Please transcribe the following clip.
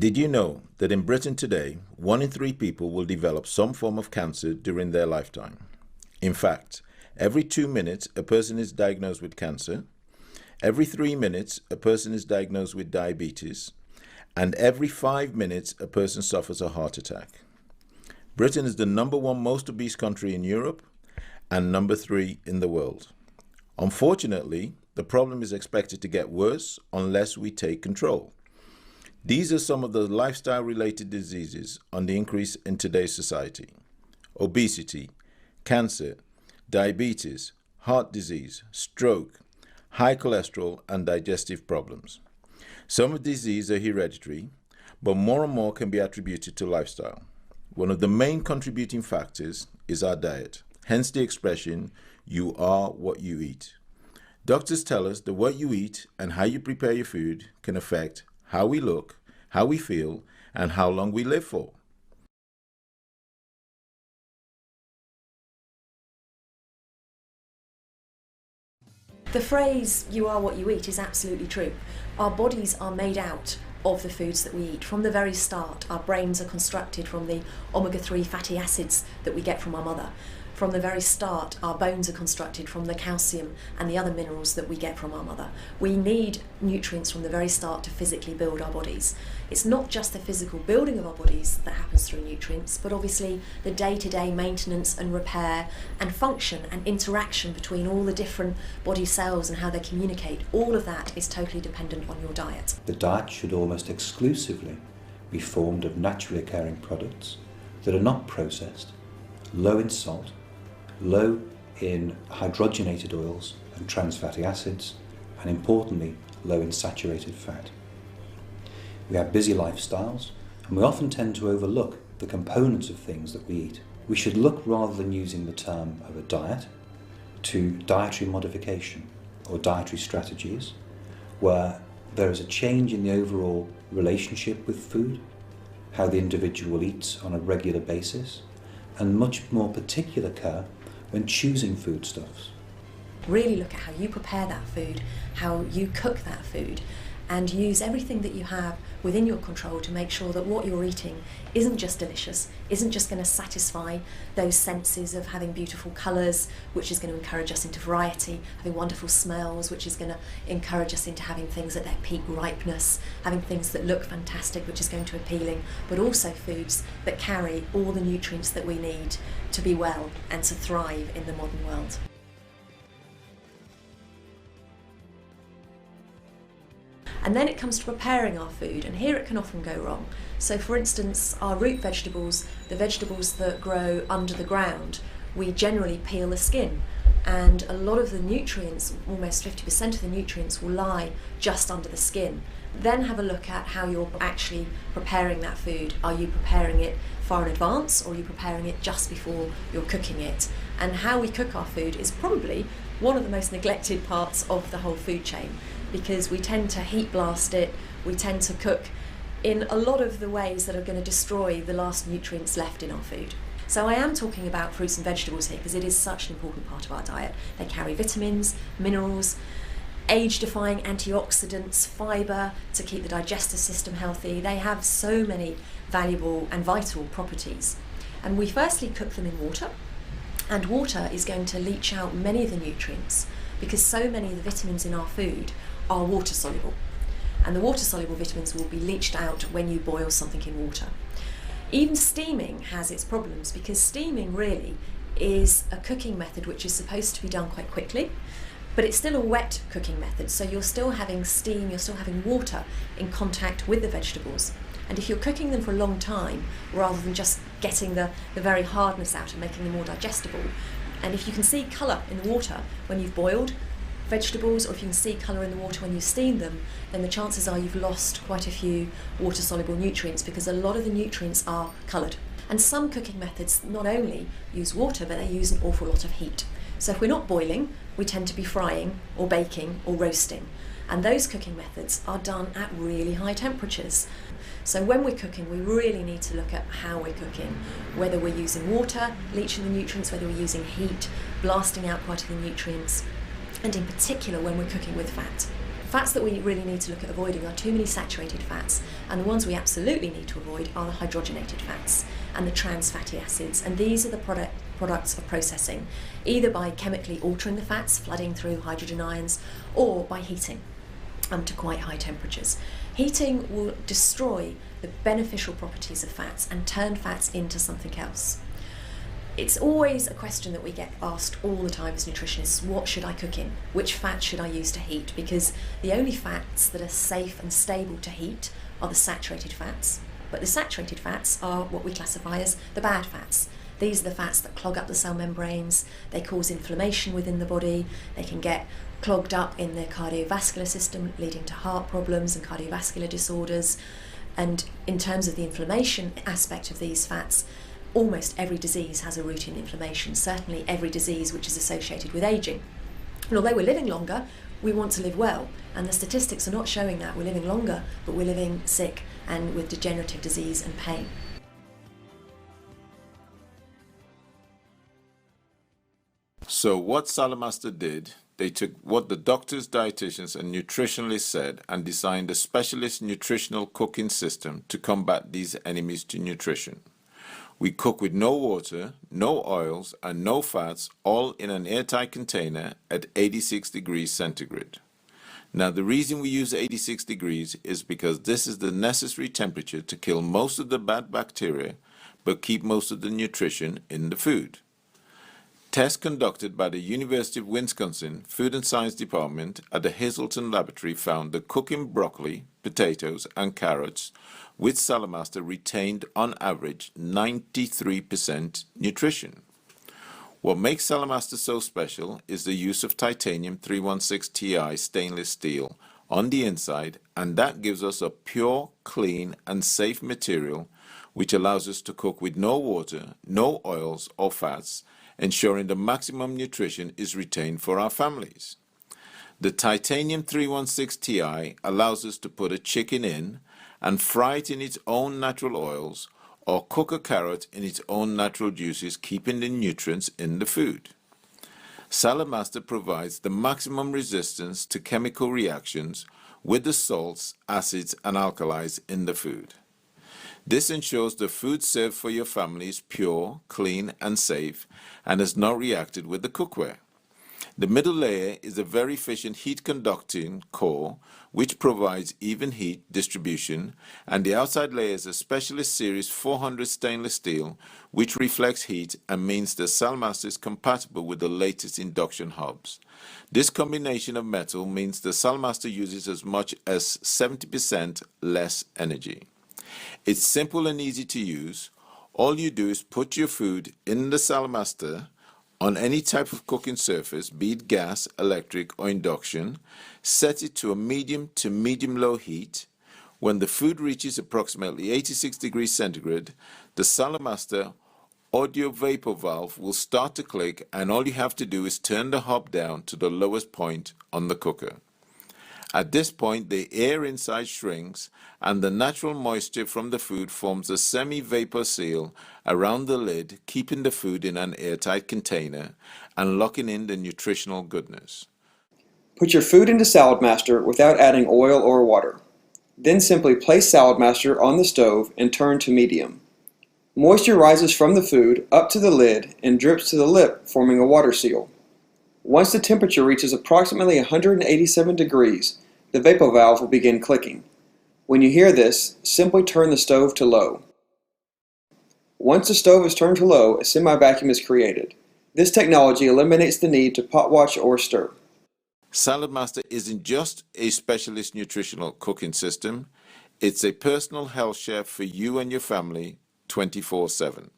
Did you know that in Britain today, 1 in 3 people will develop some form of cancer during their lifetime? In fact, every 2 minutes a person is diagnosed with cancer, every 3 minutes a person is diagnosed with diabetes, and every 5 minutes a person suffers a heart attack. Britain is the #1 most obese country in Europe and #3 in the world. Unfortunately, the problem is expected to get worse unless we take control. These are some of the lifestyle-related diseases on the increase in today's society: obesity, cancer, diabetes, heart disease, stroke, high cholesterol, and digestive problems. Some of these are hereditary, but more and more can be attributed to lifestyle. One of the main contributing factors is our diet, hence the expression, "You are what you eat." Doctors tell us that what you eat and how you prepare your food can affect how we look, how we feel, and how long we live for. The phrase, "you are what you eat," is absolutely true. Our bodies are made out of the foods that we eat. From the very start, our brains are constructed from the omega-3 fatty acids that we get from our mother. From the very start, our bones are constructed from the calcium and the other minerals that we get from our mother. We need nutrients from the very start to physically build our bodies. It's not just the physical building of our bodies that happens through nutrients, but obviously the day-to-day maintenance and repair and function and interaction between all the different body cells and how they communicate. All of that is totally dependent on your diet. The diet should almost exclusively be formed of naturally occurring products that are not processed, low in salt, low in hydrogenated oils and trans fatty acids, and importantly, low in saturated fat. We have busy lifestyles, and we often tend to overlook the components of things that we eat. We should look, rather than using the term of a diet, to dietary modification or dietary strategies, where there is a change in the overall relationship with food, how the individual eats on a regular basis, and much more particular care when choosing foodstuffs. Really look at how you prepare that food, how you cook that food, and use everything that you have within your control to make sure that what you're eating isn't just delicious, isn't just going to satisfy those senses of having beautiful colours, which is going to encourage us into variety, having wonderful smells, which is going to encourage us into having things at their peak ripeness, having things that look fantastic, which is going to be appealing, but also foods that carry all the nutrients that we need to be well and to thrive in the modern world. And then it comes to preparing our food, and here it can often go wrong. So for instance, our root vegetables, the vegetables that grow under the ground, we generally peel the skin, and a lot of the nutrients, almost 50% of the nutrients, will lie just under the skin. Then have a look at how you're actually preparing that food. Are you preparing it far in advance, or are you preparing it just before you're cooking it? And how we cook our food is probably one of the most neglected parts of the whole food chain, because we tend to heat blast it, we tend to cook in a lot of the ways that are going to destroy the last nutrients left in our food. So I am talking about fruits and vegetables here because it is such an important part of our diet. They carry vitamins, minerals, age-defying antioxidants, fibre to keep the digestive system healthy. They have so many valuable and vital properties. And we firstly cook them in water, and water is going to leach out many of the nutrients because so many of the vitamins in our food are water soluble, and the water soluble vitamins will be leached out when you boil something in water. Even steaming has its problems because steaming really is a cooking method which is supposed to be done quite quickly, but it's still a wet cooking method, so you're still having steam, you're still having water in contact with the vegetables. And if you're cooking them for a long time, rather than just getting the very hardness out and making them more digestible, and if you can see colour in the water when you've boiled vegetables, or if you can see colour in the water when you steam them, then the chances are you've lost quite a few water-soluble nutrients because a lot of the nutrients are coloured. And some cooking methods not only use water, but they use an awful lot of heat. So if we're not boiling, we tend to be frying or baking or roasting. And those cooking methods are done at really high temperatures. So when we're cooking, we really need to look at how we're cooking, whether we're using water, leaching the nutrients, whether we're using heat, blasting out quite a few nutrients, and in particular when we're cooking with fat. Fats that we really need to look at avoiding are too many saturated fats, and the ones we absolutely need to avoid are the hydrogenated fats and the trans fatty acids, and these are the products of processing, either by chemically altering the fats, flooding through hydrogen ions, or by heating to quite high temperatures. Heating will destroy the beneficial properties of fats and turn fats into something else. It's always a question that we get asked all the time as nutritionists: what should I cook in? Which fat should I use to heat? Because the only fats that are safe and stable to heat are the saturated fats. But the saturated fats are what we classify as the bad fats. These are the fats that clog up the cell membranes, they cause inflammation within the body, they can get clogged up in the cardiovascular system, leading to heart problems and cardiovascular disorders. And in terms of the inflammation aspect of these fats, almost every disease has a root in inflammation, certainly every disease which is associated with ageing. And although we're living longer, we want to live well, and the statistics are not showing that. We're living longer, but we're living sick and with degenerative disease and pain. So what Salamaster did, they took what the doctors, dietitians, and nutritionalists said and designed a specialist nutritional cooking system to combat these enemies to nutrition. We cook with no water, no oils, and no fats, all in an airtight container at 86 degrees centigrade. Now, the reason we use 86 degrees is because this is the necessary temperature to kill most of the bad bacteria, but keep most of the nutrition in the food. Tests conducted by the University of Wisconsin Food and Science Department at the Hazelton Laboratory found that cooking broccoli, potatoes, and carrots with Salamaster retained on average 93% nutrition. What makes Salamaster so special is the use of titanium 316 Ti stainless steel on the inside, and that gives us a pure, clean, and safe material which allows us to cook with no water, no oils or fats, ensuring the maximum nutrition is retained for our families. The titanium 316 Ti allows us to put a chicken in and fry it in its own natural oils, or cook a carrot in its own natural juices, keeping the nutrients in the food. Salamaster provides the maximum resistance to chemical reactions with the salts, acids, and alkalis in the food. This ensures the food served for your family is pure, clean, and safe, and has not reacted with the cookware. The middle layer is a very efficient heat-conducting core, which provides even heat distribution, and the outside layer is a specialist series 400 stainless steel, which reflects heat and means the Salamaster is compatible with the latest induction hobs. This combination of metal means the Salamaster uses as much as 70% less energy. It's simple and easy to use. All you do is put your food in the Salamaster on any type of cooking surface, be it gas, electric, or induction. Set it to a medium to medium-low heat. When the food reaches approximately 86 degrees centigrade, the Salamaster audio vapor valve will start to click, and all you have to do is turn the hob down to the lowest point on the cooker. At this point, the air inside shrinks, and the natural moisture from the food forms a semi-vapor seal around the lid, keeping the food in an airtight container and locking in the nutritional goodness. Put your food into Salamaster without adding oil or water. Then simply place Salamaster on the stove and turn to medium. Moisture rises from the food up to the lid and drips to the lip, forming a water seal. Once the temperature reaches approximately 187 degrees, the vapor valve will begin clicking. When you hear this, simply turn the stove to low. Once the stove is turned to low, a semi-vacuum is created. This technology eliminates the need to pot wash or stir. Salamaster isn't just a specialist nutritional cooking system, it's a personal health chef for you and your family 24/7.